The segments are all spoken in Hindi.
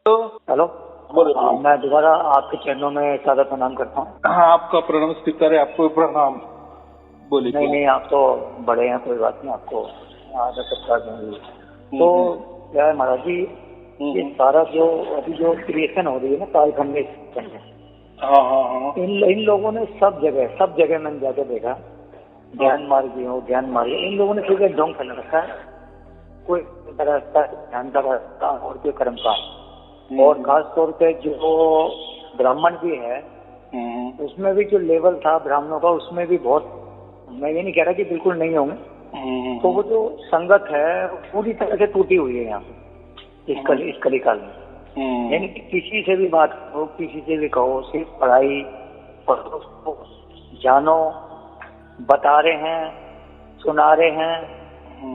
हेलो। बोलो। मैं दोबारा आपके चरणों में सादर प्रणाम करता हूँ। हाँ, आपका प्रणाम स्वीकार है, आपको प्रणाम। बोलिए। नहीं नहीं, आप तो बड़े हैं, कोई बात नहीं, आपको आदर सत्कार देंगे। तो क्या है महाराज जी, ये सारा जो अभी जो क्रिएशन हो रही है ना कालखंड में, हाँ हाँ हाँ, इन लोगों ने सब जगह मैंने जाके देखा, ज्ञान मार्गी हो, ज्ञान मार्गी, इन लोगों ने फिर ढोंग फैला रखा है। कोई रास्ता ध्यान का रास्ता और कोई कर्म का, और खास तौर पे जो ब्राह्मण भी है उसमें भी जो लेवल था ब्राह्मणों का, उसमें भी बहुत, मैं ये नहीं कह रहा कि बिल्कुल नहीं होंगे, तो वो जो संगत है पूरी तरह से टूटी हुई है यहाँ पे इस कलिकाल में। यानी कि किसी से भी बात करो, किसी से भी कहो, सिर्फ पढ़ाई पढ़ो, जानो, बता रहे हैं, सुना रहे हैं,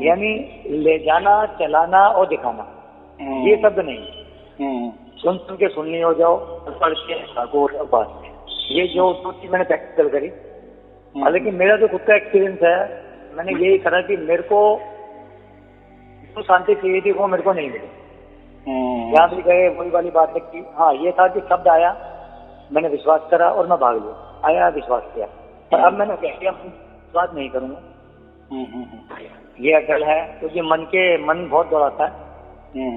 यानी ले जाना, चलाना और दिखाना, ये शब्द नहीं। सुन के सुननी हो जाओ, पढ़ के हो जाओ, बस। ये जो दो चीज मैंने प्रैक्टिकल करी। हालांकि मेरा जो खुद का एक्सपीरियंस है, मैंने यही करा कि मेरे को जो शांति चाहिए थी वो मेरे को नहीं मिली। यहाँ भी गए वही वाली बात है कि हाँ, ये था कि शब्द आया, मैंने विश्वास करा और मैं भाग लिया, आया विश्वास किया, पर अब मैंने कह दिया विश्वास नहीं करूंगा। ये अकल है, क्योंकि मन बहुत दौड़ाता है।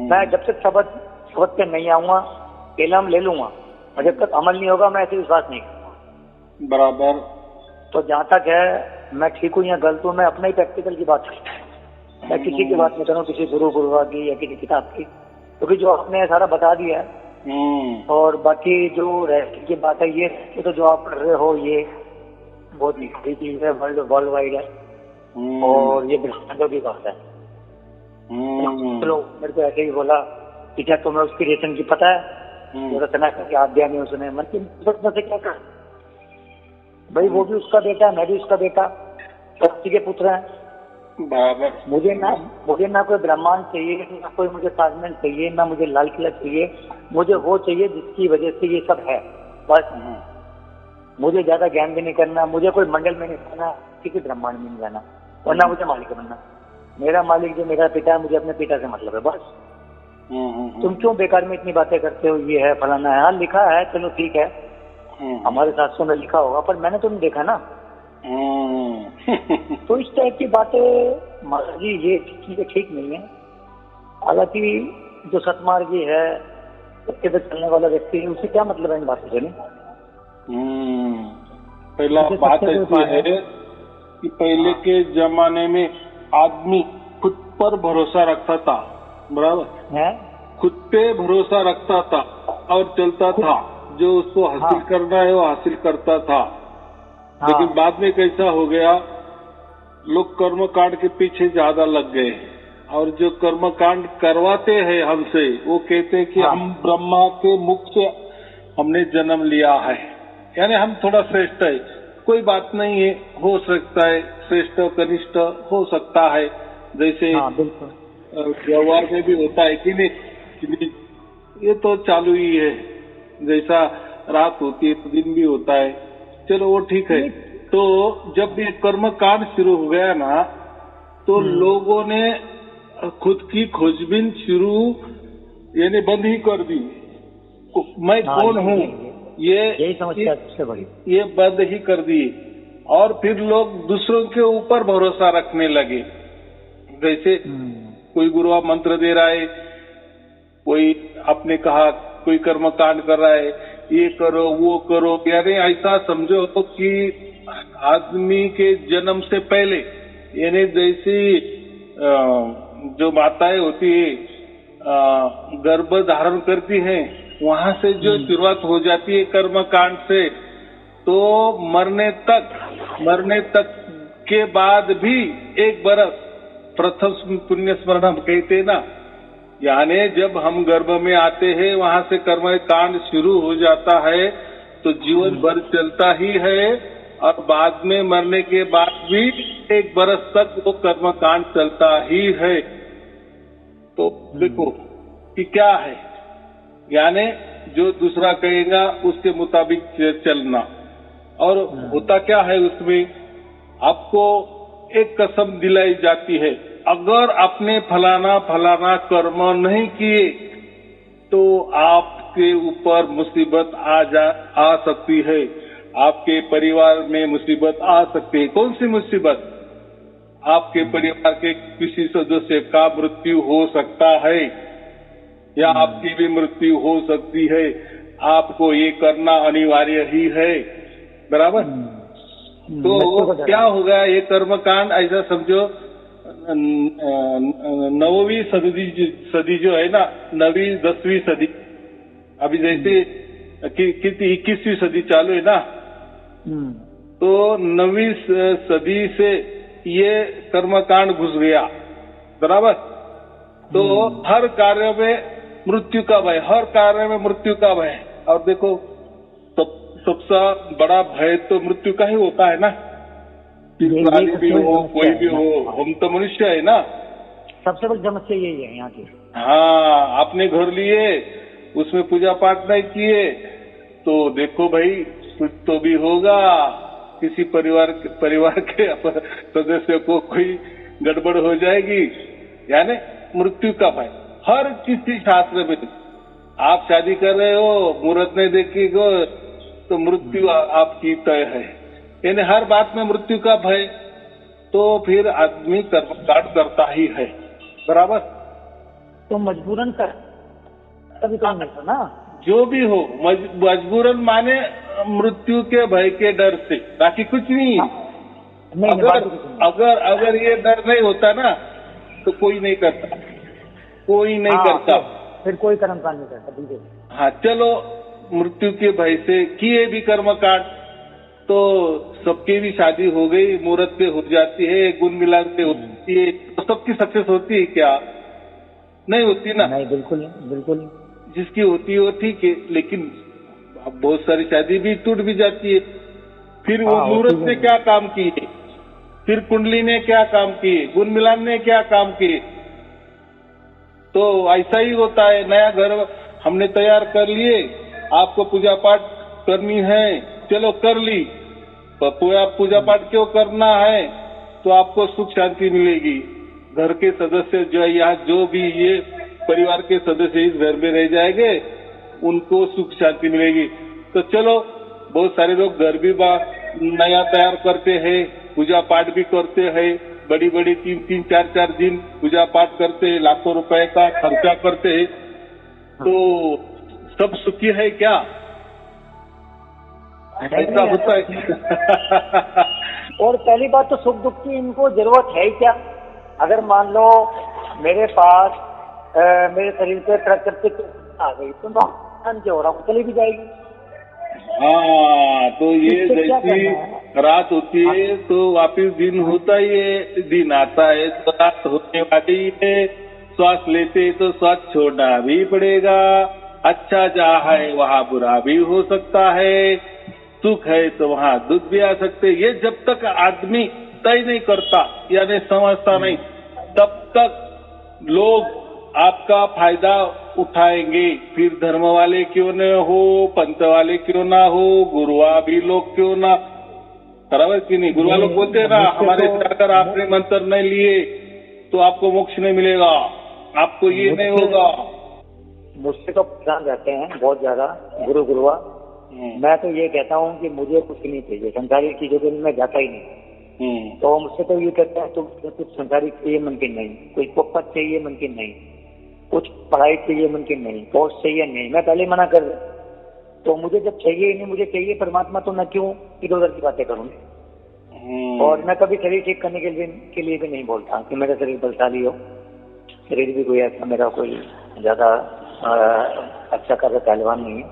मैं जब तक शब्द पे नहीं आऊंगा, इल्म ले लूंगा, और जब तक अमल नहीं होगा मैं ऐसे विश्वास नहीं करूंगा। बराबर। तो जहाँ तक है मैं ठीक हूँ या गलत हूँ, मैं अपना ही प्रैक्टिकल की बात करता हूँ, मैं किसी की बात नहीं करूँ, किसी गुरुआ की या किसी किताब की, क्योंकि जो आपने सारा बता दिया है। और बाकी जो रहती की बात है, ये तो जो आप कर रहे हो ये बहुत बड़ी चीज है, वर्ल्ड वाइड है, और ये ब्रह्मांडों की बात है। चलो मेरे को ऐसे ही बोला कि क्या तुम्हें उस क्रिएशन की पता है, वो रचना करके आद्या नहीं उसने, मन की से क्या कर भाई, वो भी उसका बेटा, मैं भी उसका बेटा, शक्ति के पुत्र हैं। बराबर। मुझे ना कोई ब्रह्मांड चाहिए, ना कोई मुझे साधन चाहिए, ना मुझे लाल किला चाहिए, मुझे वो चाहिए जिसकी वजह से ये सब है, बस। मुझे ज्यादा ज्ञान भी नहीं करना, मुझे कोई मंडल में नहीं जाना, किसी ब्रह्मांड में नहीं जाना, और ना मुझे मालिक बनना। मेरा मालिक जो मेरा पिता है, मुझे अपने पिता से मतलब है, बस। तुम क्यों बेकार में इतनी बातें करते हो, ये है फलाना है, हाँ लिखा है, चलो ठीक है, हमारे शास्त्रों में लिखा होगा, पर मैंने तो नहीं देखा ना। तो इस टाइप की बातें महाराज जी, ये चीजें ठीक नहीं है। हालांकि जो सतमार्गी है, उसके पे चलने वाला व्यक्ति है, उसे क्या मतलब है इन बातों से? नहीं, पहला बात ऐसा है कि पहले के जमाने में आदमी खुद पर भरोसा रखता था, बराबर है, खुद पे भरोसा रखता था और चलता था, जो उसको हासिल करना है वो हासिल करता था। लेकिन बाद में कैसा हो गया, लोग कर्म कांड के पीछे ज्यादा लग गए, और जो कर्म कांड करवाते हैं हमसे, वो कहते हैं कि हम ब्रह्मा के मुख से हमने जन्म लिया है, यानी हम थोड़ा श्रेष्ठ है। कोई बात नहीं है, हो सकता है श्रेष्ठ कनिष्ठ हो सकता है, जैसे व्यवहार में भी होता है कि नहीं, ये तो चालू ही है, जैसा रात होती है तो दिन भी होता है, चलो वो ठीक है। तो जब ये कर्म कांड शुरू हो गया ना, तो लोगों ने खुद की खोजबीन शुरू यानी बंद ही कर दी। मैं कौन हूँ, ये समस्या सबसे बड़ी, ये बंद ही कर दी, और फिर लोग दूसरों के ऊपर भरोसा रखने लगे। जैसे कोई गुरुआ मंत्र दे रहा है, कोई आपने कहा कोई कर्म कांड कर रहा है, ये करो वो करो, यानी ऐसा समझो कि आदमी के जन्म से पहले, यानी जैसी जो माताएं होती है गर्भ धारण करती हैं, वहां से जो शुरुआत हो जाती है कर्म कांड से, तो मरने तक के बाद भी 1 बरस प्रथम पुण्य स्मरण हम कहते ना, यानी जब हम गर्भ में आते हैं वहां से कर्म कांड शुरू हो जाता है, तो जीवन भर चलता ही है, और बाद में मरने के बाद भी 1 बरस तक वो कर्म कांड चलता ही है। तो देखो कि क्या है, यानी जो दूसरा कहेगा उसके मुताबिक चलना। और होता क्या है उसमें, आपको एक कसम दिलाई जाती है, अगर आपने फलाना कर्म नहीं किए तो आपके ऊपर मुसीबत आ सकती है, आपके परिवार में मुसीबत आ सकती है। कौन सी मुसीबत? आपके परिवार के किसी सदस्य का मृत्यु हो सकता है या आपकी भी मृत्यु हो सकती है। आपको ये करना अनिवार्य ही है, बराबर। तो क्या होगा, ये कर्मकांड ऐसा समझो, 9वीं सदी जो है ना, 9वीं 10वीं सदी, अभी जैसे कितनी 21वीं सदी चालू है ना, तो 9वीं सदी से ये कर्मकांड घुस गया, बराबर। तो हर कार्य में मृत्यु का भय, हर कार्य में मृत्यु का भय। और देखो, सबसे बड़ा भय तो मृत्यु का ही होता है ना, प्राणी भी हो, कोई भी हो, हम तो मनुष्य है ना। सबसे बड़ी समस्या यही है यहाँ की। हाँ, आपने घर लिए, उसमें पूजा पाठ नहीं किए, तो देखो भाई कुछ तो भी होगा, किसी परिवार के सदस्य को कोई गड़बड़ हो जाएगी, यानी मृत्यु का भय। हर किसी शास्त्र में, आप शादी कर रहे हो, मुहूर्त नहीं देखेगा तो मृत्यु आपकी तय है, यानी हर बात में मृत्यु का भय। तो फिर आदमी कर्मकांड करता ही है, बराबर। तो मजबूरन कर तभी तो नहीं ना, जो भी हो, मजबूरन माने मृत्यु के भय के डर से, बाकी कुछ नहीं। अगर ये डर नहीं होता ना, तो कोई नहीं करता, कोई नहीं करता, फिर कोई कर्मकांड नहीं करता। हाँ, चलो मृत्यु के भय से किए भी कर्मकांड, तो सबकी भी शादी हो गई, मुहूर्त पे हो जाती है, गुण मिलान पे होती है, तो सबकी सक्सेस होती है क्या? नहीं होती ना। नहीं, बिल्कुल नहीं, बिल्कुल नहीं। जिसकी होती है वो ठीक है, लेकिन बहुत सारी शादी भी टूट भी जाती है। फिर वो मुहूर्त ने क्या काम किए, फिर कुंडली ने क्या काम किए, गुण मिलान ने क्या काम किए। तो ऐसा ही होता है। नया घर हमने तैयार कर लिए, आपको पूजा पाठ करनी है, चलो कर ली। पूजा पाठ क्यों करना है? तो आपको सुख शांति मिलेगी। घर के सदस्य जो है, यहाँ जो भी ये परिवार के सदस्य इस घर में रह जाएंगे, उनको सुख शांति मिलेगी। तो चलो, बहुत सारे लोग घर भी नया तैयार करते हैं, पूजा पाठ भी करते हैं, बड़ी बड़ी 3-3, 4-4 दिन पूजा पाठ करते हैं, लाखों रुपए का खर्चा करते हैं। तो सब सुखी है क्या? ऐसा होता है। और पहली बात तो सुख दुख की इनको जरूरत है ही क्या? अगर मान लो मेरे पास मेरे शरीर पे प्राकृतिक आ गई, तो नुकसान क्या हो रहा, चली भी जाएगी। हाँ, तो ये जैसी रात होती है तो वापिस दिन होता ही है, दिन आता है तो रात होने वाली है। श्वास लेते तो श्वास छोड़ना भी पड़ेगा। अच्छा जहाँ है वहाँ बुरा भी हो सकता है, सुख है तो वहाँ दुख भी आ सकते। ये जब तक आदमी तय नहीं करता, यानी समझता नहीं, तब तक लोग आपका फायदा उठाएंगे। फिर धर्म वाले क्यों न हो, पंथ वाले क्यों ना हो, गुरुआ भी लोग क्यों ना, बराबर कि नहीं? गुरुआ लोग बोलते हैं ना, हमारे से अगर आपने मंत्र नहीं लिए तो आपको मोक्ष नहीं मिलेगा, आपको ये नहीं होगा। मुझसे तो परेशान रहते हैं बहुत ज्यादा गुरुआ। मैं तो ये कहता हूँ कि मुझे कुछ नहीं चाहिए, संसारी चीजों के लिए मैं जाता ही नहीं। तो मुझसे तो ये कहते हैं तुम कुछ संसारी चाहिए मुमकिन नहीं, कोई पद चाहिए मुमकिन नहीं, कुछ पढ़ाई चाहिए मुमकिन नहीं, पोस्ट चाहिए नहीं। मैं पहले मना कर दूं, तो मुझे जब चाहिए ही नहीं, मुझे चाहिए परमात्मा, तो मैं क्यों इधर उधर की बातें करूँ? और मैं कभी शरीर ठीक करने के लिए भी नहीं बोलता कि मेरा शरीर बलशाली हो। शरीर भी कोई ऐसा मेरा कोई ज्यादा अच्छा कर पहलवान नहीं है,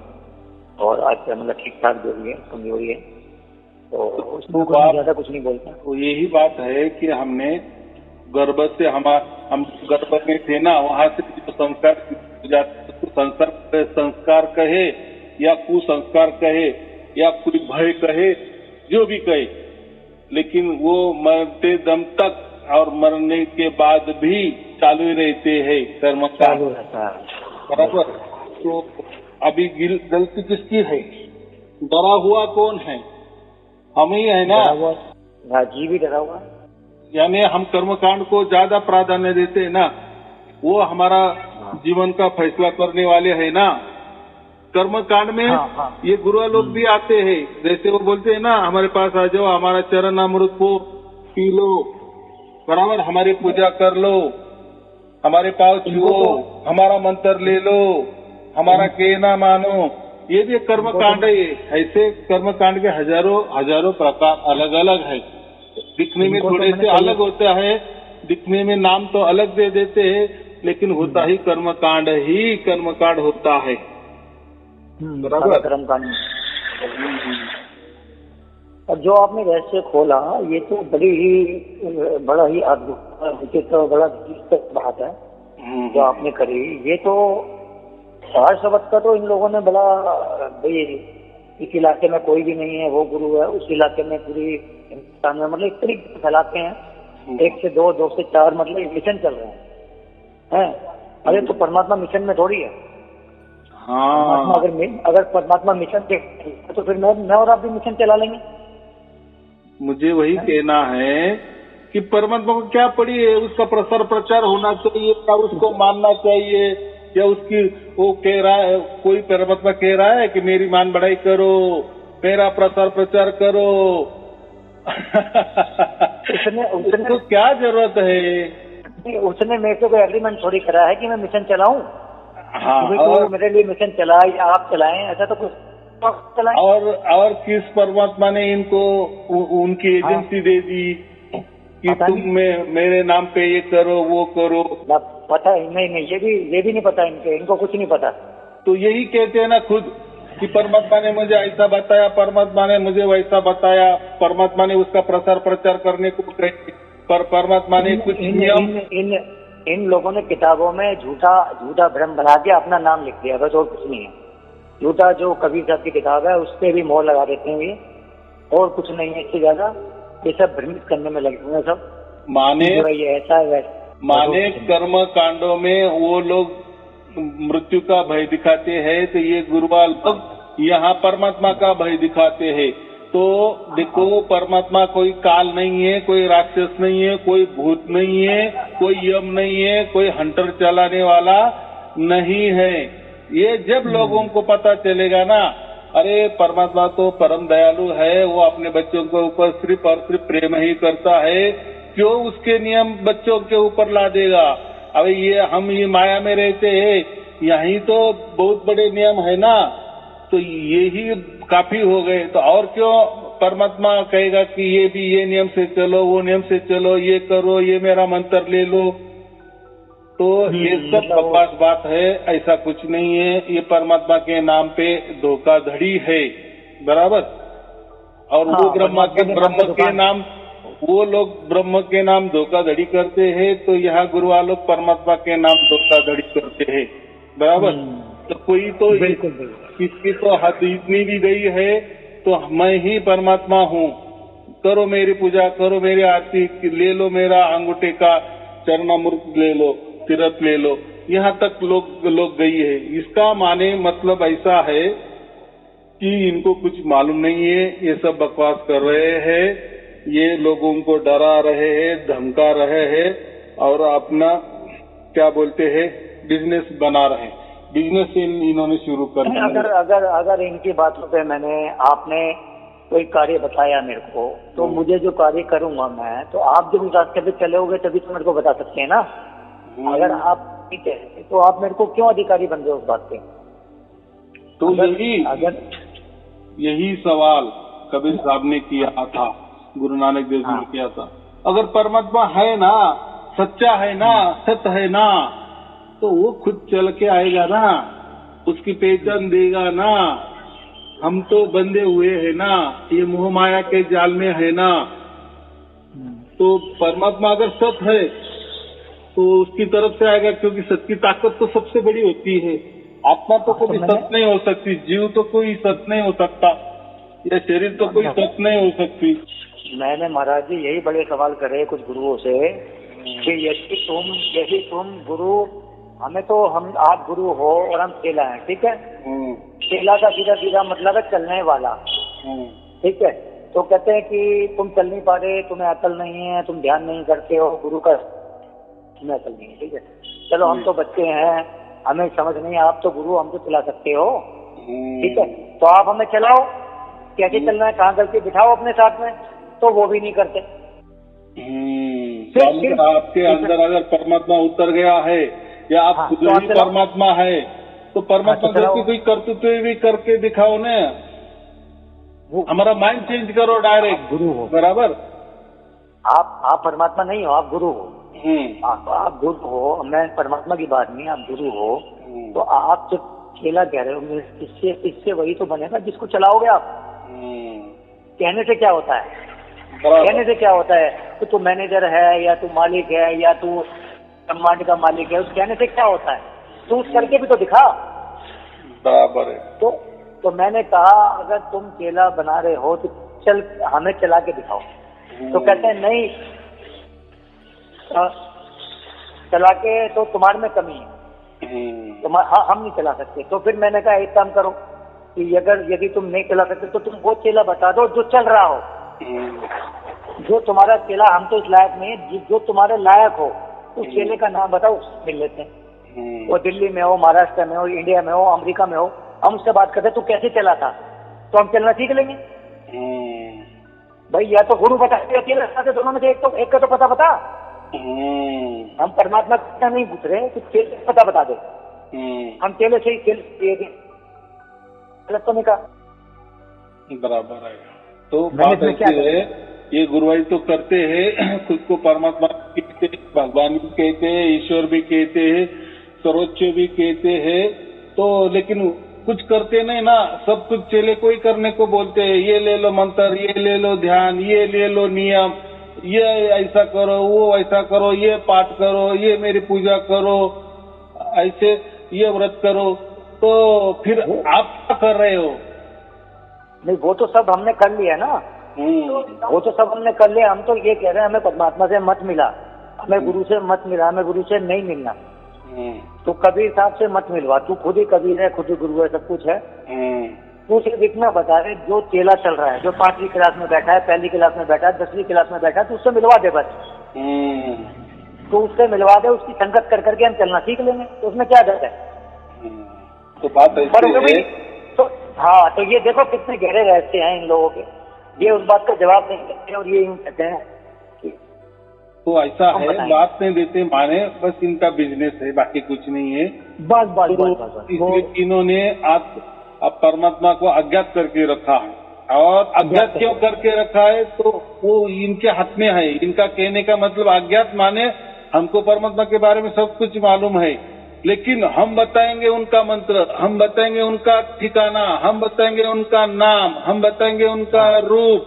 और आज मतलब ठीक ठाक जो भी है, कमजोरी है, तो उसको ज्यादा कुछ नहीं बोलता। तो यही बात है कि हमने गर्भ से हम गर्भ में थे ना, वहां से जो संस्कार कहे या कुसंस्कार कहे या कोई भय कहे, जो भी कहे, लेकिन वो मरते दम तक और मरने के बाद भी चालू ही रहते हैं, कर्म चालू रहता है, बराबर। तो अभी गलती किसकी है? डरा हुआ कौन है? हम ही है ना, जी भी डरा हुआ। यानी हम कर्मकांड को ज्यादा प्राधान्य देते हैं ना, वो हमारा जीवन का फैसला करने वाले है ना। कर्म कांड में ये गुरु लोग भी आते हैं, जैसे वो बोलते हैं ना, हमारे पास आ जाओ, हमारा चरण अमृत को पी लो, बराबर, हमारी पूजा कर लो, हमारे पास छुओ, हमारा मंत्र ले लो, हमारा कहना मानो। ये भी कर्म कांड है। ऐसे कर्म कांड के हजारों प्रकार अलग अलग है। दिखने में थोड़े से अलग होता है, दिखने में नाम तो अलग दे देते हैं, लेकिन होता ही कर्मकांड ही कर्मकांड होता है, बराबर। कर्मकांड और जो आपने रहस्य खोला, ये तो बड़ा ही अद्भुत विचित्र और बड़ा दिलचस्प बात है जो आपने करी। ये तो हर्षवत का तो इन लोगों ने बड़ा, भाई इस इलाके में कोई भी नहीं है वो गुरु है, उस इलाके में पूरी हिंदुस्तान में, मतलब इस तरीके से फैलाते हैं, 1 से 2, 2 से 4, मतलब मिशन चल रहे हैं। अरे तो परमात्मा मिशन में थोड़ी है। हाँ, अगर परमात्मा मिशन तो फिर मैं और आप भी मिशन चला लेंगे। मुझे वही कहना है कि परमात्मा को क्या पड़ी है, उसका प्रसार प्रचार होना चाहिए या उसको मानना चाहिए, या उसकी वो कह रहा है, कोई परमात्मा कह रहा है कि मेरी मान बढ़ाई करो, मेरा प्रसार प्रचार करो। उसको क्या जरूरत है? उसने मेरे से कोई एग्रीमेंट थोड़ी करा है कि मैं मिशन चलाऊं। हाँ, और मेरे लिए मिशन चलाए या आप चलाएं, ऐसा तो कुछ चलाएं। और किस परमात्मा ने इनको उनकी एजेंसी दे दी कि तुम मेरे नाम पे ये करो वो करो? पता ही नहीं, ये भी नहीं पता इनको कुछ नहीं पता। तो यही कहते हैं ना खुद कि परमात्मा ने मुझे ऐसा बताया, परमात्मा ने मुझे वैसा बताया, परमात्मा ने उसका प्रसार प्रचार करने को कहे, पर परमात्मा ने कुछ नियम। इन लोगों ने किताबों में झूठा भ्रम बना के अपना नाम लिख दिया, बस और कुछ नहीं है। झूठा जो कबीर साहब की किताब है उस पर भी मोहर लगा देते हैं ये, और कुछ नहीं है इससे ज्यादा। ये सब भ्रमित करने में लगे हुए हैं सब, माने ये ऐसा है वैसा। माने कर्म कांडों में वो लोग मृत्यु का भय दिखाते हैं, तो ये गुरुवाल लोग यहाँ परमात्मा का भय दिखाते हैं। तो देखो, परमात्मा कोई काल नहीं है, कोई राक्षस नहीं है, कोई भूत नहीं है, कोई यम नहीं है, कोई हंटर चलाने वाला नहीं है। ये जब लोगों को पता चलेगा ना, अरे परमात्मा तो परम दयालु है, वो अपने बच्चों के ऊपर सिर्फ और सिर्फ प्रेम ही करता है, क्यों उसके नियम बच्चों के ऊपर ला देगा? अब हम ये माया में रहते हैं, यही तो बहुत बड़े नियम है ना, तो यही काफी हो गए। तो और क्यों परमात्मा कहेगा कि ये नियम से चलो, वो नियम से चलो, ये करो, ये मेरा मंत्र ले लो? तो ये सब बकवास बात है, ऐसा कुछ नहीं है। ये परमात्मा के नाम पे धोखाधड़ी है, बराबर। और वो ब्रह्म के नाम, वो लोग ब्रह्म के नाम धोखाधड़ी करते हैं, तो यहाँ गुरुआ लोग परमात्मा के नाम धोखाधड़ी करते हैं, बराबर। तो कोई तो इसकी तो हद इतनी भी गई है, तो मैं ही परमात्मा हूँ, करो मेरी पूजा, करो मेरी आरती, ले लो मेरा अंगूठे का चरणामृत ले लो, तीर्थ ले लो, यहाँ तक लोग गई है। इसका माने मतलब ऐसा है कि इनको कुछ मालूम नहीं है, ये सब बकवास कर रहे हैं, ये लोगों को डरा रहे हैं, धमका रहे हैं, और अपना क्या बोलते हैं बिजनेस बना रहे हैं। बिजनेस इन्होंने शुरू कर दिया। अगर इनकी बातों पे आपने कोई कार्य बताया मेरे को, तो मुझे जो कार्य करूंगा मैं, तो आप जब इस रास्ते पे चलोगे तभी तो मेरे को बता सकते हैं ना। अगर आप ठीक है तो आप मेरे को क्यों अधिकारी बन गए उस बात पे? तो यही सवाल कबीर साहब ने किया था, गुरु नानक देव जी ने किया था। अगर परमात्मा है ना, सच्चा है ना, सत्य है ना, तो वो खुद चल के आएगा ना, उसकी पहचान देगा ना। हम तो बंधे हुए हैं ना, ये मोह माया के जाल में है ना। तो परमात्मा अगर सत्य है तो उसकी तरफ से आएगा, क्योंकि सत्य की ताकत तो सबसे बड़ी होती है। आत्मा तो कभी सत्य नहीं हो सकती, जीव तो कोई सत्य नहीं हो सकता, या शरीर तो कोई सत्य नहीं हो सकती। मैंने महाराज जी यही बड़े सवाल करे कुछ गुरुओं से कि यदि तुम गुरु, आप गुरु हो और हम चेला हैं, ठीक है। चेला का सीधा सीधा मतलब है चलने वाला, ठीक है। तो कहते हैं कि तुम चल नहीं पा रहे, तुम्हें अकल नहीं है, तुम ध्यान नहीं करते हो, गुरु का तुम्हें अकल नहीं है, ठीक है। चलो हम तो बच्चे हैं, हमें समझ नहीं, आप तो गुरु, हम तो चला सकते हो, ठीक है, तो आप हमें चलाओ, कैसे चलना है, कहाँ गलती बिठाओ अपने साथ में, तो वो भी नहीं करते। फिर आपके अंदर अगर परमात्मा उतर गया है या आप खुद ही परमात्मा है, तो परमात्मा जैसे कोई कर्तव्य भी करके दिखाओ ना, हमारा माइंड चेंज करो डायरेक्ट। गुरु हो, बराबर, आप परमात्मा नहीं हो, आप गुरु हो। आप गुरु हो, मैं परमात्मा की बात नहीं, आप गुरु हो, तो आप जो खेला कह रहे हो, इससे वही तो बनेगा जिसको चलाओगे आप। कहने से क्या होता है, कहने से क्या होता है कि तू मैनेजर है या तू मालिक है या तू ब्रह्मांड का मालिक है, उस कहने से क्या होता है, तू उस करके भी तो दिखा। बराबर है। तो मैंने कहा अगर तुम चेला बना रहे हो तो चल हमें चला के दिखाओ। तो कहते हैं नहीं, चला के तो तुम्हारे में कमी है, हाँ हम नहीं चला सकते। तो फिर मैंने कहा एक काम करो कि यदि तुम नहीं चला सकते तो तुम वो चेला बता दो जो चल रहा हो, जो तुम्हारा चेला, हम तो इस लायक नहीं, जो तुम्हारे लायक हो उस चेले का नाम बताओ, उससे मिल लेते हैं। वो दिल्ली में हो, महाराष्ट्र में हो, इंडिया में हो, अमेरिका में हो, हम उससे बात करते तू कैसे चला था, तो हम चलना सीख लेंगे। भाई या तो गुरु बताते, चेला बताते, दोनों में से एक का तो पता बता। हम परमात्मा का नहीं पूछ रहे, तो चेले पता बता दे, हम चेले से ही गलत तो नहीं कहा। बराबर है। तो बात ऐसी है, ये गुरुवाई तो करते हैं, खुद को परमात्मा कहते हैं, भगवान भी कहते हैं, ईश्वर भी कहते हैं, सर्वोच्च भी कहते हैं, तो लेकिन कुछ करते नहीं ना, सब कुछ चेले को ही करने को बोलते हैं। ये ले लो मंत्र, ये ले लो ध्यान, ये ले लो नियम, ये ऐसा करो, वो ऐसा करो, ये पाठ करो, ये मेरी पूजा करो, ऐसे ये व्रत करो। तो फिर आप क्या कर रहे हो? नहीं, वो तो सब हमने कर लिया ना, वो तो सब हमने कर लिया। हम तो ये कह रहे हैं हमें परमात्मा से मत मिला, हमें गुरु से मत मिला, हमें गुरु से नहीं मिलना। तो कबीर साहब से मत मिलवा, तू खुद ही कबीर है, खुद ही गुरु है, सब कुछ है। तू सिर्फ इतना बता रहे, जो चेला चल रहा है, जो 5वीं क्लास में बैठा है, पहली क्लास में बैठा है, 10वीं क्लास में बैठा है, तो उससे मिलवा दे बस। तो उससे मिलवा दे, उसकी संगत कर करके हम चलना सीख लेंगे, तो उसमें क्या डर है। तो बात ऐसी है। तो हाँ, तो ये देखो कितने गहरे रहस्य हैं इन लोगों के, ये उस बात का जवाब नहीं देते और ये यूं कहते हैं। तो ऐसा है, बात नहीं देते माने, बस इनका बिजनेस है, बाकी कुछ नहीं है। बस इसलिए इन्होंने आप परमात्मा को अज्ञात करके रखा है, और अज्ञात क्यों करके रखा है, तो वो इनके हाथ में है। इनका कहने का मतलब अज्ञात माने हमको परमात्मा के बारे में सब कुछ मालूम है, लेकिन हम बताएंगे उनका मंत्र, हम बताएंगे उनका ठिकाना, हम बताएंगे उनका नाम, हम बताएंगे उनका रूप,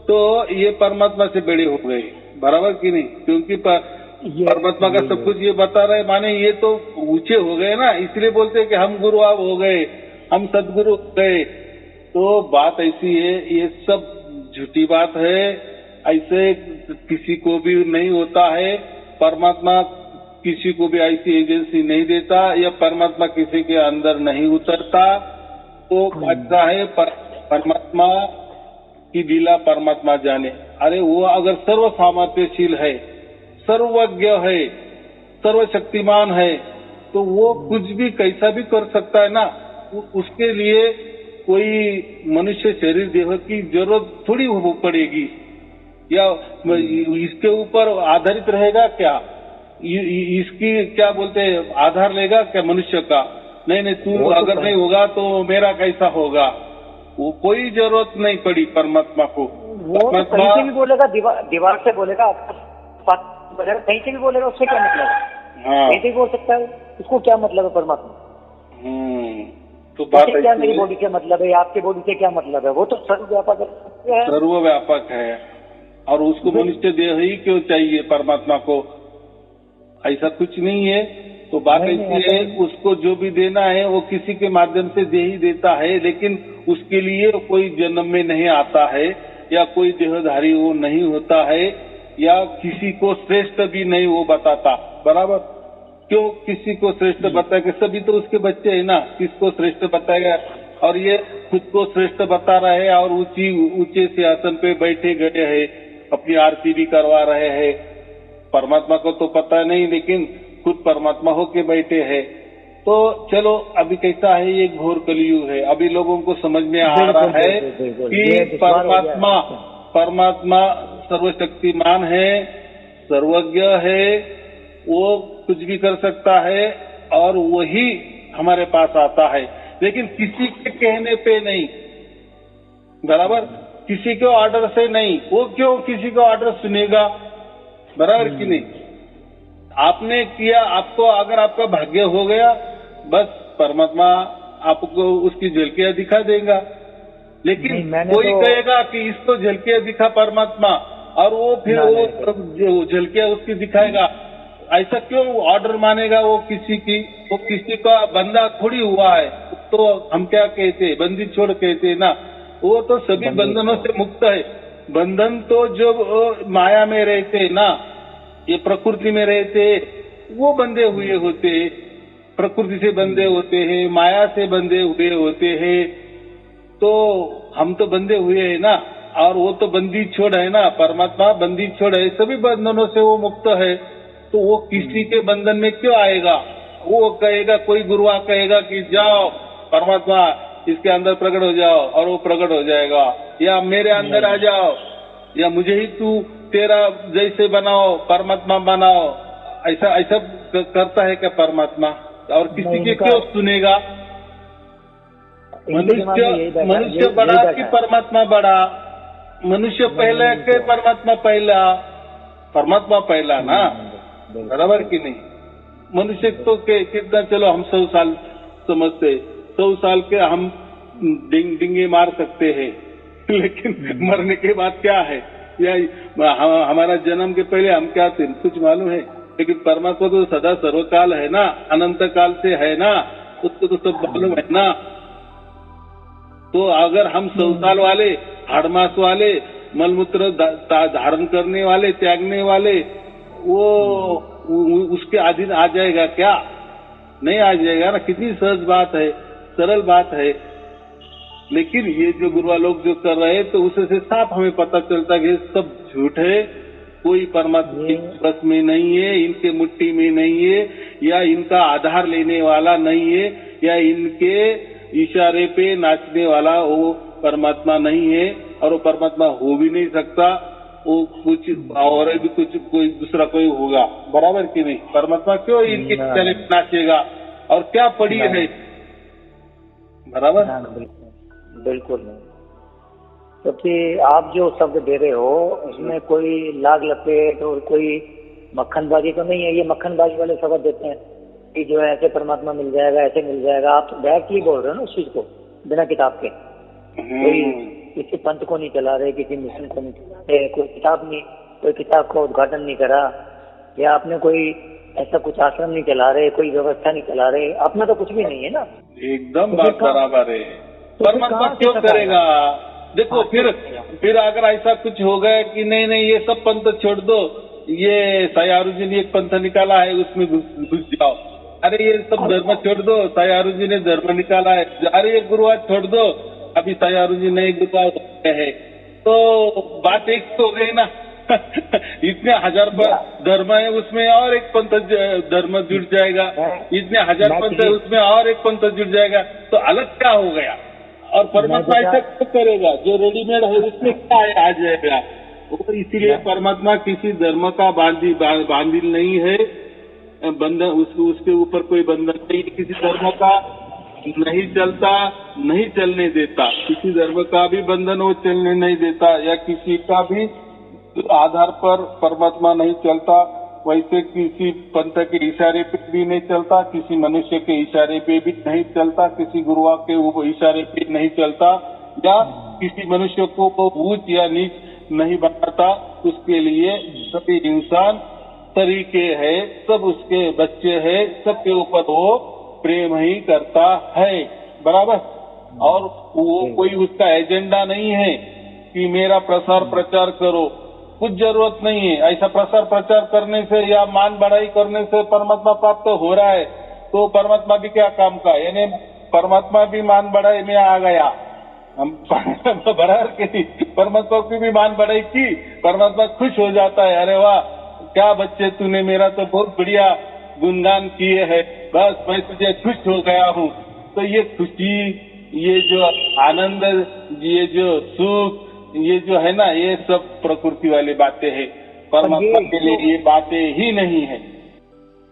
तो ये परमात्मा से बड़े हो गए। बराबर की नहीं? क्योंकि परमात्मा का सब कुछ ये बता रहे, माने ये तो ऊंचे हो गए ना, इसलिए बोलते हैं कि हम गुरु आप हो गए, हम सदगुरु हो गए। तो बात ऐसी है, ये सब झूठी बात है, ऐसे किसी को भी नहीं होता है। परमात्मा किसी को भी ऐसी एजेंसी नहीं देता, या परमात्मा किसी के अंदर नहीं उतरता। तो अच्छा है, परमात्मा की लीला परमात्मा जाने। अरे वो अगर सर्व सामर्थ्यशील है, सर्वज्ञ है, सर्वशक्तिमान है, तो वो कुछ भी कैसा भी कर सकता है ना। उसके लिए कोई मनुष्य शरीर देह की जरूरत थोड़ी हो पड़ेगी, या इसके ऊपर आधारित रहेगा क्या, इसकी क्या बोलते हैं, आधार लेगा क्या मनुष्य का? नहीं, तू अगर नहीं होगा तो मेरा कैसा होगा? वो कोई जरूरत नहीं पड़ी परमात्मा को। वो तो कहीं से भी बोलेगा, दीवार से बोलेगा, कहीं से भी बोलेगा, उससे क्या मतलब है? हाँ, कहीं से भी बोल सकता है, उसको क्या मतलब है परमात्मा? तो बात क्या मेरी बॉडी से मतलब है, आपके बॉडी से क्या मतलब है? वो तो सर्वव्यापक है, सर्वव्यापक है। और उसको मनुष्य देह ही क्यों चाहिए परमात्मा को? ऐसा कुछ नहीं है। तो बात ऐसी है, उसको जो भी देना है वो किसी के माध्यम से दे ही देता है, लेकिन उसके लिए कोई जन्म में नहीं आता है, या कोई देहधारी वो नहीं होता है, या किसी को श्रेष्ठ भी नहीं वो बताता। बराबर? क्यों किसी को श्रेष्ठ बताएगा? सभी तो उसके बच्चे है ना, किसको श्रेष्ठ बताएगा? और ये खुद को श्रेष्ठ बता रहे हैं, और ऊंचे सिंहासन पे बैठे गए हैं, अपनी आरती भी करवा रहे हैं। परमात्मा को तो पता नहीं, लेकिन खुद परमात्मा होके बैठे हैं। तो चलो अभी कैसा है, ये घोर कलयुग है, अभी लोगों को समझ में आ रहा है कि परमात्मा सर्वशक्तिमान है, सर्वज्ञ है, वो कुछ भी कर सकता है और वही हमारे पास आता है, लेकिन किसी के कहने पे नहीं, बराबर, किसी के ऑर्डर से नहीं। वो क्यों किसी का ऑर्डर सुनेगा, बराबर कि नहीं? आपने किया, आपको अगर आपका भाग्य हो गया, बस परमात्मा आपको उसकी झलकियां दिखा देगा। लेकिन कोई कहेगा कि इसको झलकियां दिखा परमात्मा, और वो फिर वो झलकियां उसकी दिखाएगा, ऐसा क्यों ऑर्डर मानेगा वो किसी की? वो किसी का बंदा थोड़ी हुआ है, तो हम क्या कहते, बंदी छोड़ कहते ना, वो तो सभी बंधनों से मुक्त है। बंधन तो जो माया में रहते ना, ये प्रकृति में रहते, वो बंधे हुए होते, प्रकृति से बंधे होते हैं, माया से बंधे हुए होते हैं। तो हम तो बंधे हुए हैं ना, और वो तो बंदी छोड़ है ना, परमात्मा बंदी छोड़ है, सभी बंधनों से वो मुक्त है। तो वो किसी के बंधन में क्यों आएगा? वो कहेगा, कोई गुरुआ कहेगा कि जाओ परमात्मा इसके अंदर प्रकट हो जाओ, और वो प्रकट हो जाएगा, या मेरे अंदर आ जाओ, या मुझे ही तू तेरा जैसे बनाओ, परमात्मा बनाओ, ऐसा ऐसा करता है क्या परमात्मा? और किसी के क्यों सुनेगा? मनुष्य बड़ा कि परमात्मा बड़ा? मनुष्य पहले के परमात्मा पहला? परमात्मा पहला ना, बराबर कि नहीं? मनुष्य तो कितना, चलो हम 100 साल समझते, 100 साल के हम डिंगे मार सकते हैं, लेकिन मरने के बाद क्या है, या हमारा जन्म के पहले हम क्या थे, कुछ मालूम है? लेकिन परमात्मा तो सदा सर्वकाल है ना, अनंत काल से है ना, उसको तो सब मालूम है ना। तो अगर हम 100 साल वाले, हाड़मास वाले, मलमूत्र धारण करने वाले, त्यागने वाले, वो उसके अधीन आ जाएगा क्या? नहीं आ जाएगा ना। कितनी सहज बात है, सरल बात है। लेकिन ये जो गुरुआ लोग जो कर रहे हैं, तो उससे साफ हमें पता चलता कि सब झूठ है, कोई परमात्मा के बस में नहीं है, इनके मुट्ठी में नहीं है, या इनका आधार लेने वाला नहीं है, या इनके इशारे पे नाचने वाला वो परमात्मा नहीं है, और वो परमात्मा हो भी नहीं सकता। वो कुछ और भी कुछ कोई दूसरा कोई होगा, बराबर कि नहीं? परमात्मा क्यों इनके इशारे पे नाचेगा? और क्या पड़ी है, बराबर? बिल्कुल नहीं। क्योंकि आप जो शब्द दे रहे हो उसमें कोई लाग लपेट और कोई मक्खनबाजी तो नहीं है। ये मक्खनबाजी वाले शब्द देते हैं कि जो है ऐसे परमात्मा मिल जाएगा, ऐसे मिल जाएगा। आप तो डायरेक्टली बोल रहे हो ना उस चीज को, बिना किताब के। कोई किसी पंथ को नहीं चला रहे, किसी मिशन को नहीं चला रहे, कोई किताब का उद्घाटन नहीं करा, या आपने कोई ऐसा कुछ आश्रम नहीं चला रहे, कोई व्यवस्था नहीं चला रहे, अपना तो कुछ भी नहीं है ना। एकदम बात बराबर है। परमात्मा क्यों करेगा? देखो फिर अगर ऐसा कुछ हो गया कि नहीं नहीं ये सब पंथ छोड़ दो, ये सायारू जी ने एक पंथ निकाला है उसमें घुस जाओ, अरे ये सब धर्म छोड़ दो, सायारू जी ने धर्म निकाला है, अरे ये गुरुवार छोड़ दो, अभी सायारू जी नए गुरुवार है, तो बात एक तो हो गई ना। इतने 1000 धर्म है उसमें और एक पंथ धर्म जुड़ जाएगा, इतने 1000 पंथ है उसमें और एक पंथ जुड़ जाएगा, तो अलग क्या हो गया? और परमात्मा ऐसा क्यों करेगा? जो रेडीमेड है उसमें क्या आ जाएगा? तो इसीलिए परमात्मा किसी धर्म का बांधिल नहीं है, बंधन उसके ऊपर कोई बंधन नहीं, किसी धर्म का नहीं चलता, नहीं चलने देता, किसी धर्म का भी बंधन वो चलने नहीं देता, या किसी का भी आधार पर परमात्मा नहीं चलता। वैसे किसी पंथ के इशारे पे भी नहीं चलता, किसी मनुष्य के इशारे पे भी नहीं चलता, किसी गुरुआ के इशारे पे नहीं चलता, या किसी मनुष्य को ऊंच या नीच नहीं बनाता। उसके लिए सभी इंसान तरीके है, सब उसके बच्चे है, सबके ऊपर वो प्रेम ही करता है, बराबर। और वो कोई उसका एजेंडा नहीं है कि मेरा प्रसार प्रचार करो, कुछ जरूरत नहीं है। ऐसा प्रसार प्रचार करने से या मान बढ़ाई करने से परमात्मा प्राप्त हो रहा है, तो परमात्मा भी क्या काम का, यानी परमात्मा भी मान बढ़ाई में आ गया। हम बराबर के परमात्मा की भी मान बढ़ाई की, परमात्मा खुश हो जाता है, अरे वाह क्या बच्चे तूने, मेरा तो बहुत बढ़िया गुणगान किए हैं, बस मैं तुझे खुश हो गया हूँ। तो ये खुशी, ये जो आनंद, ये जो सुख, ये जो है ना, ये सब प्रकृति वाली बातें हैं। परमात्मा के लिए ये बातें ही नहीं है।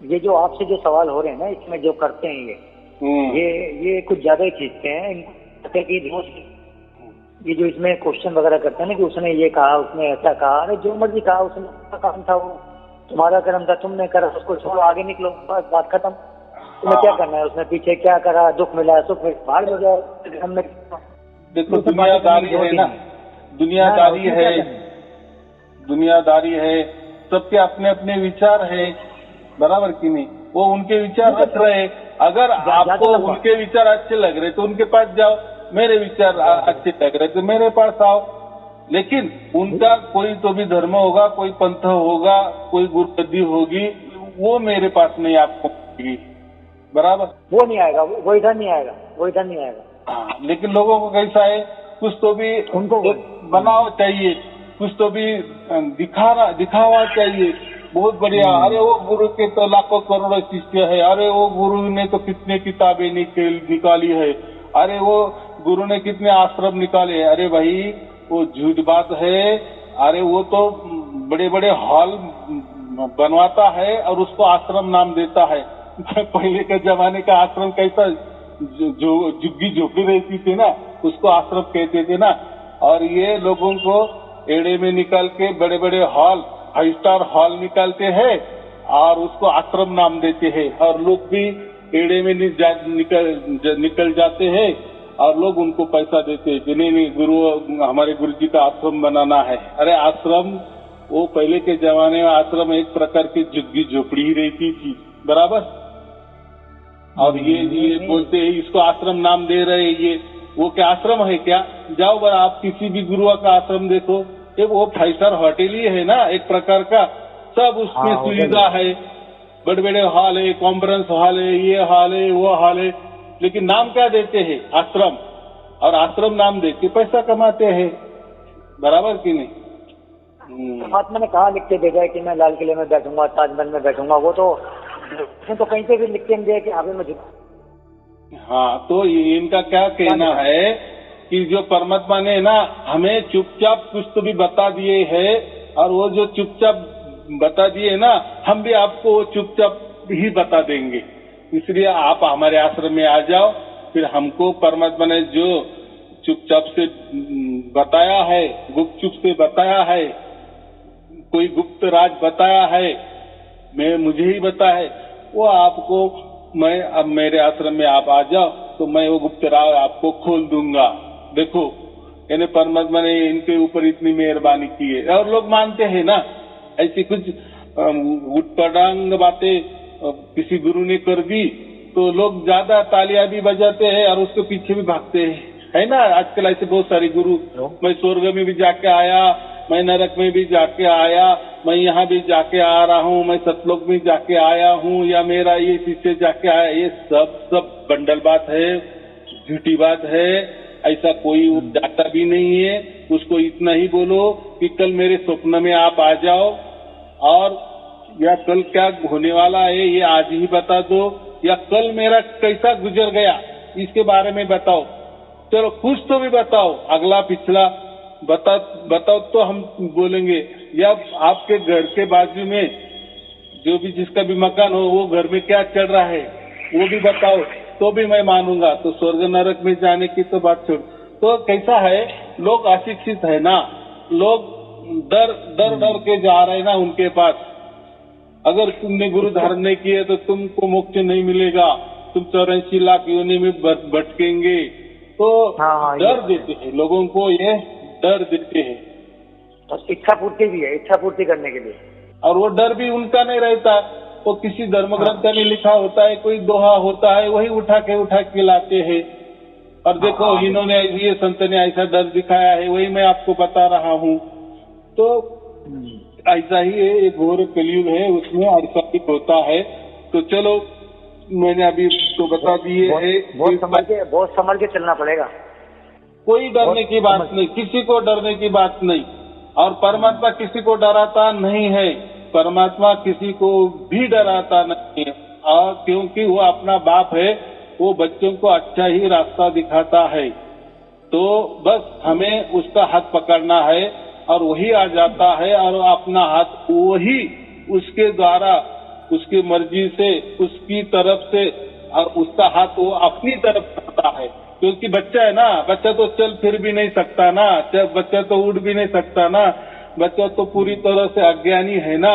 ये जो आपसे जो सवाल हो रहे हैं ना, इसमें जो करते हैं ये कुछ ज्यादा ही खींचते हैं कि रोज ये जो इसमें क्वेश्चन वगैरह करते हैं ना कि उसने ये कहा, उसने ऐसा कहा। अरे जो मर्जी कहा, उसने काम था, वो तुम्हारा कर्म था, तुमने करा, उसको छोड़ो, आगे निकलो, बस बात खत्म। तुम्हें क्या करना है, उसने पीछे क्या करा, दुख मिला, सुख मिला, बाहर हो जाए। हमने देखो दुनियादारी है ना, दुनियादारी है, सबके अपने अपने विचार है, बराबर कि नहीं? वो उनके विचार रख रहे, अगर आपको उनके विचार अच्छे लग रहे तो उनके पास जाओ, मेरे विचार अच्छे लग रहे तो मेरे पास आओ। लेकिन उनका कोई तो भी धर्म होगा, कोई पंथ होगा, कोई गुरुपद्धि होगी, वो मेरे पास नहीं आपको मिलेगी, बराबर? वो नहीं आएगा, वो इधर नहीं आएगा, वो इधर नहीं आएगा। हाँ, लेकिन लोगों को कैसा है, कुछ तो भी उनको बनाव चाहिए, कुछ तो भी दिखावा चाहिए, बहुत बढ़िया। अरे वो गुरु के तो लाखों करोड़ों शिष्य है, अरे वो गुरु ने तो कितने किताबें निकाली है, अरे वो गुरु ने कितने आश्रम निकाले हैं। अरे भाई वो झूठ बात है। अरे वो तो बड़े बड़े हॉल बनवाता है और उसको आश्रम नाम देता है। पहले के जमाने का आश्रम कैसा, जो झुग्गी झोपड़ी रहती थी ना, उसको आश्रम कहते थे ना। और ये लोगों को एड़े में निकाल के बड़े बड़े हॉल, 5 स्टार हॉल निकालते हैं और उसको आश्रम नाम देते हैं, और लोग भी एड़े में निकल जाते हैं और लोग उनको पैसा देते हैं कि नहीं गुरु, हमारे गुरु जी का आश्रम बनाना है। अरे आश्रम, वो पहले के जमाने में आश्रम एक प्रकार की झुग्गी झोपड़ी ही रहती थी, बराबर। और ये बोलते हैं इसको आश्रम नाम दे रहे हैं, ये वो क्या आश्रम है क्या? जाओ बड़ा, आप किसी भी गुरु का आश्रम देखो, ये वो 5 स्टार होटल ही है ना एक प्रकार का, सब उसमें सुविधा है, बड़े बड़े हॉल है, कॉन्फ्रेंस हॉल है, ये हॉल है, वो हॉल है, लेकिन नाम क्या देते हैं? आश्रम। और आश्रम नाम दे के पैसा कमाते हैं, बराबर कि नहीं? परमात्मा ने कहा लिख के भेजा है कि मैं लाल किले में बैठूंगा, ताजमहल में बैठूंगा, वो तो कहीं से भी लिख के दिया कि अभी मैं। हाँ, तो इनका क्या कहना है कि जो परमात्मा ने ना हमें चुपचाप कुछ तो भी बता दिए है, और वो जो चुपचाप बता दिए ना, हम भी आपको वो चुपचाप ही बता देंगे। इसलिए आप हमारे आश्रम में आ जाओ, फिर हमको परमात्मा ने जो चुपचाप से बताया है, गुपचुप से बताया है, कोई गुप्त राज बताया है, मुझे ही बताया है, वो आपको मैं, अब मेरे आश्रम में आप आ जाओ तो मैं वो गुप्त राज आपको खोल दूंगा। देखो, यानी परमात्मा ने इनके ऊपर इतनी मेहरबानी की है। और लोग मानते हैं ना, ऐसी कुछ उटपटांग बातें किसी गुरु ने कर दी तो लोग ज्यादा तालियां भी बजाते हैं और उसके पीछे भी भागते हैं, है ना? आजकल ऐसे बहुत सारे गुरु, मैं स्वर्ग में भी जाके आया, मैं नरक में भी जाके आया, मैं यहाँ भी जाके आ रहा हूँ, मैं सतलोक में जाके आया हूँ, या मेरा ये शिष्य जाके आया, ये सब बंडल बात है, झूठी बात है। ऐसा कोई जाता भी नहीं है। उसको इतना ही बोलो कि कल मेरे स्वप्न में आप आ जाओ, और या कल क्या होने वाला है ये आज ही बता दो, या कल मेरा कैसा गुजर गया इसके बारे में बताओ। चलो कुछ तो भी बताओ, अगला पिछला बताओ तो हम बोलेंगे। या आपके घर के बाजू में जो भी जिसका भी मकान हो, वो घर में क्या चल रहा है वो भी बताओ, तो भी मैं मानूंगा। तो स्वर्ग नरक में जाने की तो बात छोड़। तो कैसा है, लोग अशिक्षित है ना, लोग डर के जा रहे हैं ना उनके पास। अगर तुमने गुरु धारण नहीं किए तो तुमको मोक्ष नहीं मिलेगा, तुम 84 लाख योनि में भटकेंगे। तो डर देते हैं लोगों को, ये डर देते हैं। और इच्छा पूर्ति भी है, इच्छा पूर्ति करने के लिए। और वो डर भी उनका नहीं रहता, वो किसी धर्म ग्रंथ में लिखा होता है, कोई दोहा होता है, वही उठा के लाते हैं। और देखो इन्होंने, ये संत ने ऐसा डर दिखाया है, वही मैं आपको बता रहा हूँ। तो ऐसा ही है, एक घोर कलयुग है, उसमें ऐसा ही होता है। तो चलो, मैंने अभी तो बता दिए है, बहुत संभल के चलना पड़ेगा। कोई डरने की बात नहीं, किसी को डरने की बात नहीं। और परमात्मा किसी को डराता नहीं है, परमात्मा किसी को भी डराता नहीं है। क्योंकि वो अपना बाप है, वो बच्चों को अच्छा ही रास्ता दिखाता है। तो बस हमें उसका हाथ पकड़ना है और वही आ जाता है और अपना हाथ वही उसके द्वारा, उसकी मर्जी से, उसकी तरफ से, और उसका हाथ वो अपनी तरफ करता है। क्योंकि बच्चा है ना, बच्चा तो चल फिर भी नहीं सकता ना, बच्चा तो उड़ भी नहीं सकता ना, बच्चा तो पूरी तरह से अज्ञानी है ना,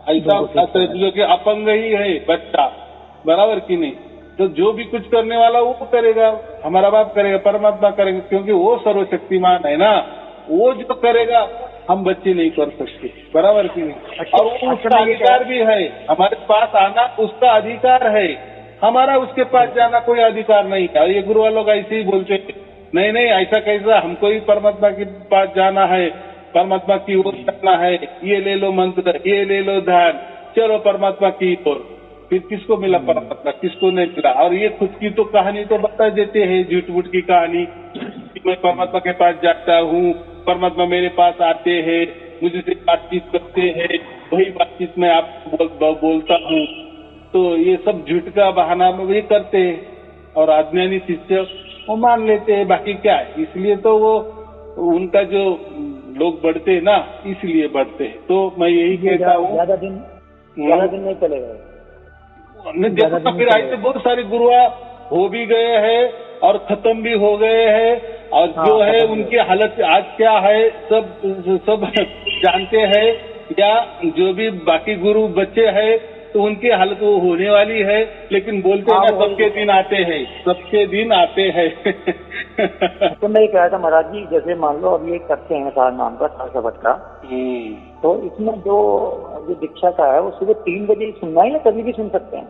ऐसा जो कि अपंग ही है बच्चा, बराबर की नहीं। तो जो भी कुछ करने वाला वो करेगा, हमारा बाप करेगा, परमात्मा करेगा, क्योंकि वो सर्वशक्तिमान है ना। वो जो करेगा हम बच्चे नहीं कर सकते, बराबर की नहीं। और उसका अधिकार भी है, हमारे पास आना उसका अधिकार है, हमारा उसके पास जाना कोई अधिकार नहीं है। ये गुरु वालों ऐसे ही बोलते हैं, नहीं नहीं ऐसा कैसा, हमको ही परमात्मा के पास जाना है, परमात्मा की ओर जाना है, ये ले लो मंत्र, ये ले लो ध्यान, चलो परमात्मा की ओर। फिर किसको मिला परमात्मा, किसको नहीं मिला। और ये खुद की तो कहानी तो बता देते हैं, झूठ मूठ की कहानी, कि मैं परमात्मा के पास जाता हूँ, परमात्मा मेरे पास आते हैं, मुझसे बातचीत करते हैं, वही बातचीत में आपको बोलता हूँ। तो ये सब झूठ का बहाना में वही करते हैं और अज्ञानी शिष्य वो मान लेते हैं, बाकी क्या है। इसलिए तो वो उनका जो लोग बढ़ते हैं ना, इसलिए बढ़ते हैं। तो मैं यही कहता हूँ ज्यादा दिन नहीं चलेगा। देखो तो फिर ऐसे बहुत सारे गुरुआ हो भी गए हैं और खत्म भी हो गए हैं, और जो है उनकी हालत आज क्या है सब जानते हैं, या जो भी बाकी गुरु बच्चे हैं तो उनकी हालत वो होने वाली है। लेकिन बोलते हैं ना, सबके दिन आते हैं, सबके दिन आते हैं। तो मैं कह रहा था महाराज जी, जैसे मान लो अब ये करते हैं सार नाम का, सार शब्द का, तो इसमें जो दीक्षा का है वो सुबह 3 बजे सुनना है या कभी भी सुन सकते हैं?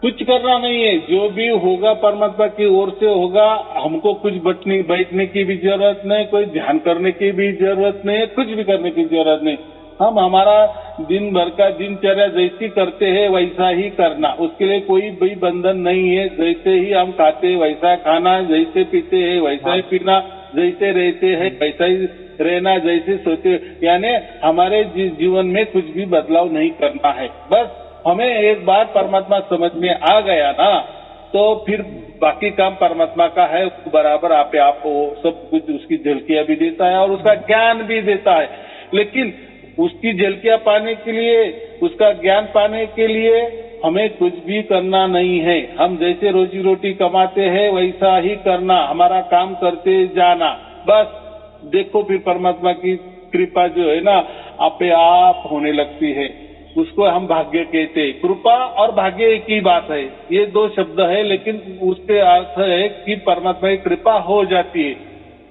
कुछ करना नहीं है, जो भी होगा परमात्मा की ओर से होगा। हमको कुछ बैठने की भी जरूरत नहीं, कोई ध्यान करने की भी जरूरत नहीं, कुछ भी करने की जरूरत नहीं। हम हमारा दिन भर का दिनचर्या जैसी करते हैं वैसा ही करना, उसके लिए कोई भी बंधन नहीं है। जैसे ही हम खाते हैं वैसा खाना, जैसे पीते हैं वैसा ही पीना, जैसे रहते हैं वैसा ही रहना, जैसे सोचे, यानी हमारे जीवन में कुछ भी बदलाव नहीं करना है। बस हमें एक बार परमात्मा समझ में आ गया ना, तो फिर बाकी काम परमात्मा का है, बराबर आप सब कुछ उसकी झलकियां भी देता है और उसका ज्ञान भी देता है। लेकिन उसकी झलकियां पाने के लिए, उसका ज्ञान पाने के लिए हमें कुछ भी करना नहीं है। हम जैसे रोजी रोटी कमाते हैं वैसा ही करना, हमारा काम करते जाना। बस देखो फिर परमात्मा की कृपा जो है ना आपे आप होने लगती है, उसको हम भाग्य कहते हैं। कृपा और भाग्य एक ही बात है, ये 2 शब्द है, लेकिन उसके अर्थ है कि परमात्मा की कृपा हो जाती है।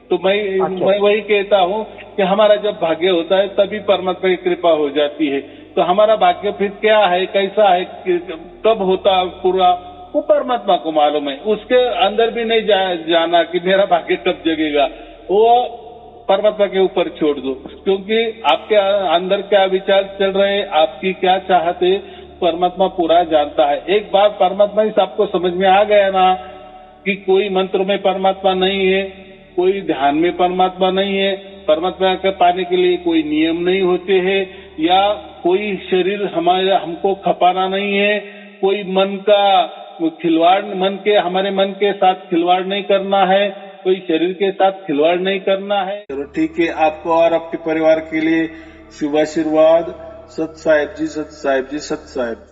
तो मैं वही कहता हूँ कि हमारा जब भाग्य होता है तभी परमात्मा की कृपा हो जाती है। तो हमारा भाग्य फिर क्या है, कैसा है, कब होता पूरा, वो परमात्मा को मालूम है। उसके अंदर भी नहीं जाना कि मेरा भाग्य कब जगेगा, वो परमात्मा के ऊपर छोड़ दो। क्योंकि आपके अंदर क्या विचार चल रहे, आपकी क्या चाहते, परमात्मा पूरा जानता है। एक बार परमात्मा ही सबको समझ में आ गया ना कि कोई मंत्र में परमात्मा नहीं है, कोई ध्यान में परमात्मा नहीं है, परमात्मा के पाने के लिए कोई नियम नहीं होते हैं, या कोई शरीर हमको खपाना नहीं है, कोई मन का खिलवाड़, हमारे मन के साथ खिलवाड़ नहीं करना है, कोई शरीर के साथ खिलवाड़ नहीं करना है। चलो ठीक है, आपको और आपके परिवार के लिए शुभ आशीर्वाद। सत साहिब जी, सत साहिब जी, सत साहिब।